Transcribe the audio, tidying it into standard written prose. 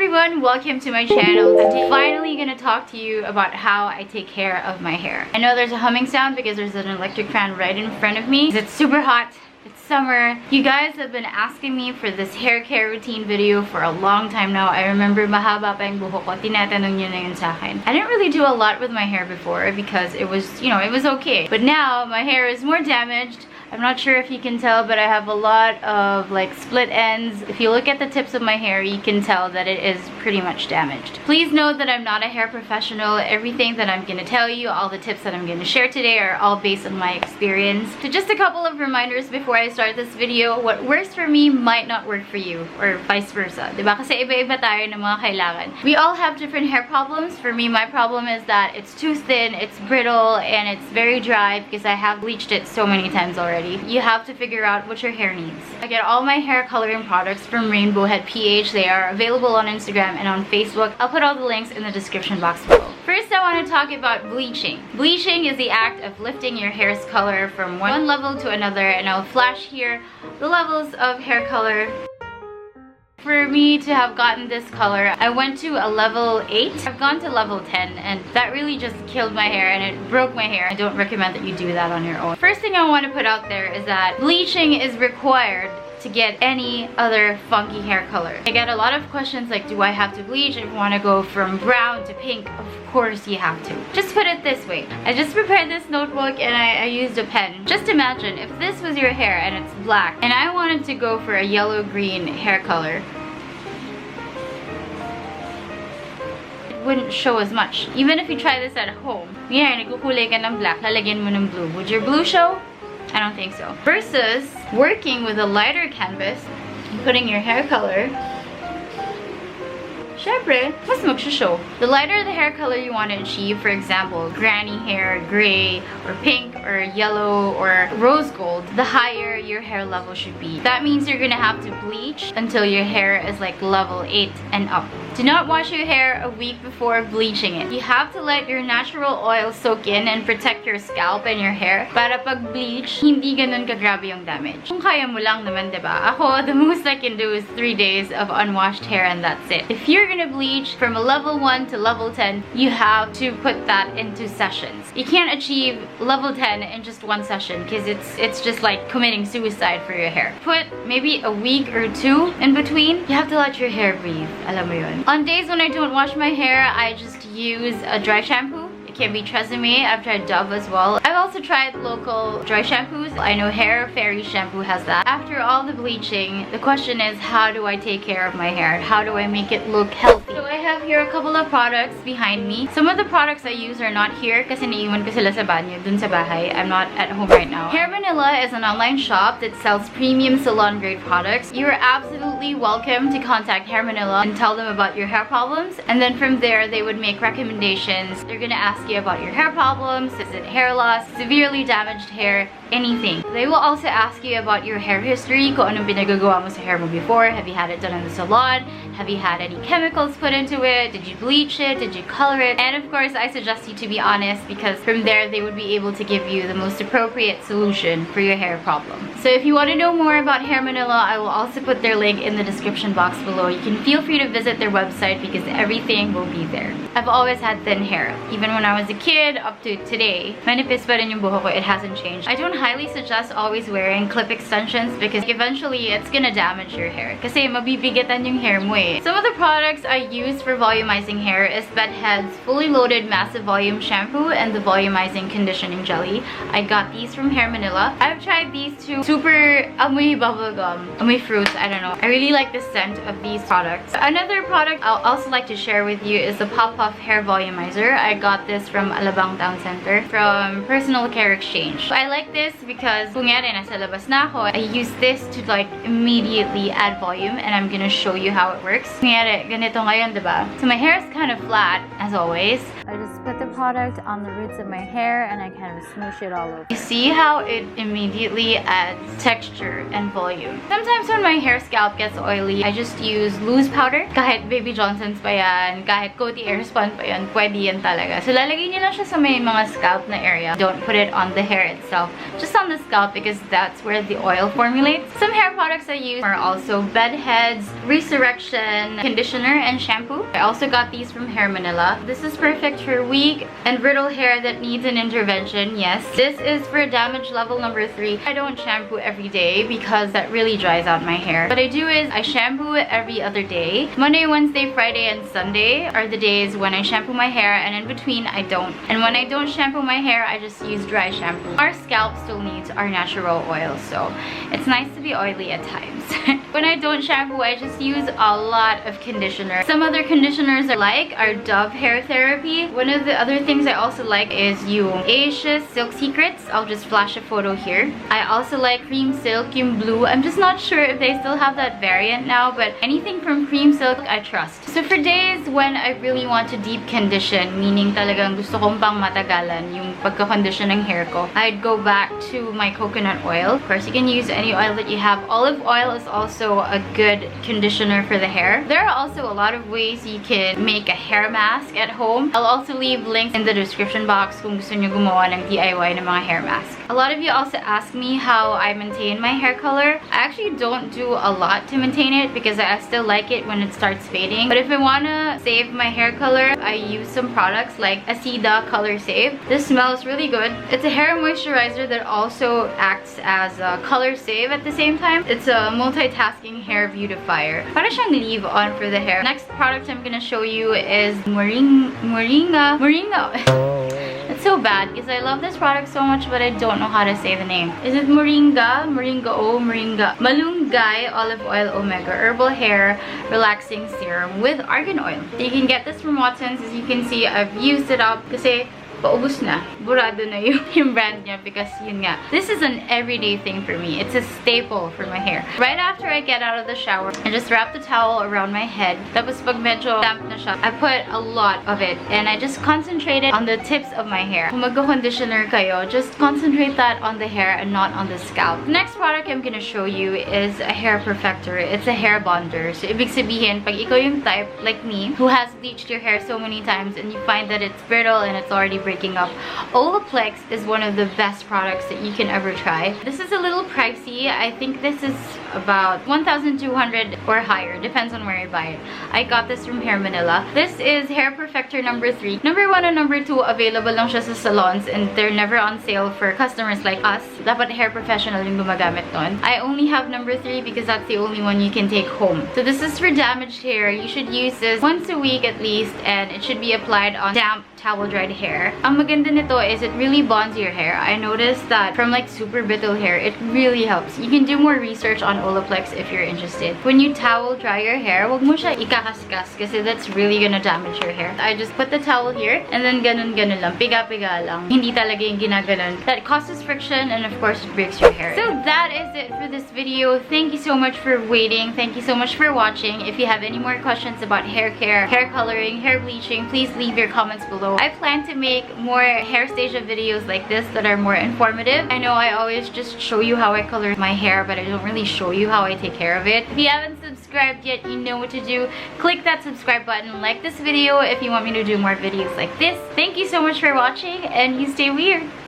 everyone, welcome to my channel. I'm finally gonna talk to you about how I take care of my hair. I know there's a humming sound because there's an electric fan right in front of me. It's super hot. It's summer. You guys have been asking me for this hair care routine video for a long time now. I remember mahaba pa yung buhok ko. Tinatanong nyo na yun sa akin. I didn't really do a lot with my hair before because it was, it was okay. But now my hair is more damaged. I'm not sure if you can tell, but I have a lot of like split ends. If you look at the tips of my hair, you can tell that it is pretty much damaged. Please note that I'm not a hair professional. Everything that I'm gonna tell you, all the tips that I'm gonna share today are all based on my experience. So just a couple of reminders before I start this video. What works for me might not work for you, or vice versa. Diba? Kasi iba-iba tayo ng mga kailangan. We all have different hair problems. For me, my problem is that it's too thin, it's brittle, and it's very dry because I have bleached it so many times already. You have to figure out what your hair needs. I get all my hair coloring products from Rainbow Head PH. They are available on Instagram and on Facebook. I'll put all the links in the description box below. First, I want to talk about bleaching. Bleaching is the act of lifting your hair's color from one level to another, and I'll flash here the levels of hair color. For me to have gotten this color, I went to a level 8. I've gone to level 10, and that really just killed my hair and it broke my hair. I don't recommend that you do that on your own. First thing I want to put out there is that bleaching is required to get any other funky hair color. I get a lot of questions like, do I have to bleach if I want to go from brown to pink? Of course you have to. Just put it this way. I just prepared this notebook and I used a pen. Just imagine if this was your hair and it's black and I wanted to go for a yellow-green hair color. It wouldn't show as much. Even if you try this at home. Yeah, nagkukulay ka ng black, lalagyan mo ng blue. Would your blue show? I don't think so. Versus working with a lighter canvas and putting your hair color, syempre, mas magsho-show. The lighter the hair color you want to achieve, for example, granny hair, gray, or pink, or yellow, or rose gold, the higher your hair level should be. That means you're gonna have to bleach until your hair is like level 8 and up. Do not wash your hair a week before bleaching it. You have to let your natural oil soak in and protect your scalp and your hair para pag bleach, hindi ganun kagrabe yung damage. Kung kaya mo lang naman, diba? Ako, the most I can do is 3 days of unwashed hair and that's it. If you're gonna bleach from a level 1 to level 10, you have to put that into sessions. You can't achieve level 10 in just one session because it's just like committing suicide for your hair. Put maybe a week or 2 in between. You have to let your hair breathe. Alam mo yun. On days when I don't wash my hair, I just use a dry shampoo. It can be Tresemme. I've tried Dove as well. I've also tried local dry shampoos. I know Hair Fairy shampoo has that. After all the bleaching, the question is, how do I take care of my hair? How do I make it look healthy? So I have here a couple of products behind me. Some of the products I use are not here kasi naiwan ko sila sa banyo dun sa bahay. I'm not at home right now. Hair Manila is an online shop that sells premium salon grade products. You're absolutely welcome to contact Hair Manila and tell them about your hair problems, and then from there they would make recommendations. They're gonna ask you about your hair problems. Is it hair loss, severely damaged hair, anything. They will also ask you about your hair history, kung anong pinagagawa mo sa hair mo before. Have you had it done in the salon? Have you had any chemicals put into it? Did you bleach it? Did you color it? And of course, I suggest you to be honest because from there, they would be able to give you the most appropriate solution for your hair problem. So if you want to know more about Hair Manila, I will also put their link in the description box below. You can feel free to visit their website because everything will be there. I've always had thin hair. Even when I was a kid up to today, manipis pa rin yung buhok ko. It hasn't changed. I don't highly suggest always wearing clip extensions because eventually it's gonna damage your hair. Kasi mabibigatan yung hair mo eh. Some of the products I use for volumizing hair is Bed Head's Fully Loaded Massive Volume Shampoo and the Volumizing Conditioning Jelly. I got these from Hair Manila. I've tried these two. Super amoy bubblegum, amoy fruits, I don't know. I really like the scent of these products. Another product I'll also like to share with you is the Pop Puff Hair Volumizer. I got this from Alabang Town Center from Personal Care Exchange. I like this because kung yari nasa labas na ako, I use this to like immediately add volume, and I'm gonna show you how it works. Kung yari, ganito ngayon, diba? So my hair is kind of flat, as always. I just put the product on the roots of my hair and I kind of smoosh it all over. You see how it immediately adds texture and volume. Sometimes when my hair scalp gets oily, I just use loose powder. Kahit Baby Johnson's pa yan, kahit Coty Airspun pa yan, pwede yan talaga. So lalagay niyo lang siya sa may mga scalp na area. Don't put it on the hair itself, just on the scalp because that's where the oil formulates. Some hair products I use are also bed heads, resurrection, conditioner, and shampoo. I also got these from Hair Manila. This is perfect for weak and brittle hair that needs an intervention. Yes, this is for damage level number 3. I don't shampoo every day because that really dries out my hair. What I do is I shampoo it every other day. Monday, Wednesday, Friday, and Sunday are the days when I shampoo my hair, and in between I don't. And when I don't shampoo my hair, I just use dry shampoo. Our scalp still needs our natural oil, so it's nice to be oily at times. When I don't shampoo, I just use a lot of conditioner. Some other conditioners I like are Dove Hair Therapy. One of the other things I also like is yung Asia's Silk Secrets. I'll just flash a photo here. I also like Cream Silk, yung blue. I'm just not sure if they still have that variant now, but anything from Cream Silk, I trust. So for days when I really want to deep condition, meaning talagang gusto kong pang matagalan yung pagka-condition ng hair ko, I'd go back to my coconut oil. Of course, you can use any oil that you have. Olive oil is also a good conditioner for the hair. There are also a lot of ways you can make a hair mask at home. I'll also leave links in the description box kung gusto nyo gumawa ng DIY ng mga hair mask. A lot of you also ask me how I maintain my hair color. I actually don't do a lot to maintain it because I still like it when it starts fading. But if I wanna save my hair color, I use some products like Acida Color Save. This smells really good. It's a hair moisturizer that also acts as a color save at the same time. It's a multitasking hair beautifier. Para siyang leave-on for the hair. Next product I'm gonna show you is Moringa. It's so bad because I love this product so much but I don't know how to say the name. Is it Moringa? Malunggay Olive Oil Omega Herbal Hair Relaxing Serum with Argan Oil. You can get this from Watson's. As you can see, I've used it up kasi paubos na. Burado na yung brand niya because yun nga. This is an everyday thing for me. It's a staple for my hair. Right after I get out of the shower, I just wrap the towel around my head. Tapos pag medyo damp na siya, I put a lot of it and I just concentrate it on the tips of my hair. Kung magko-conditioner kayo, just concentrate that on the hair and not on the scalp. The next product I'm gonna show you is a hair perfector. It's a hair bonder. So ibig sabihin, pag ikaw yung type like me who has bleached your hair so many times and you find that it's brittle and it's already breaking up, Olaplex is one of the best products that you can ever try. This is a little pricey. I think this is about 1,200 or higher, depends on where I buy it. I got this from Hair Manila. This is Hair Perfector number 3. Number 1 and number 2 available lang siya sa salons and they're never on sale for customers like us. Dapat hair professional yung gumagamit nun. I only have number 3 because that's the only one you can take home. So this is for damaged hair. You should use this once a week at least and it should be applied on damp towel dried hair. Ang maganda nito is it really bonds your hair. I noticed that from like super brittle hair, it really helps. You can do more research on Olaplex if you're interested. When you towel dry your hair, wag mo siya ikakaskas kasi that's really gonna damage your hair. I just put the towel here and then ganun lang, piga-piga lang. Hindi talaga yung ginaganon. That causes friction and of course it breaks your hair. So that is it for this video. Thank you so much for waiting. Thank you so much for watching. If you have any more questions about hair care, hair coloring, hair bleaching, please leave your comments below. I plan to make more Hairstasia videos like this that are more informative. I know I always just show you how I color my hair, but I don't really show you how I take care of it. If you haven't subscribed yet, you know what to do. Click that subscribe button, like this video if you want me to do more videos like this. Thank you so much for watching and you stay weird.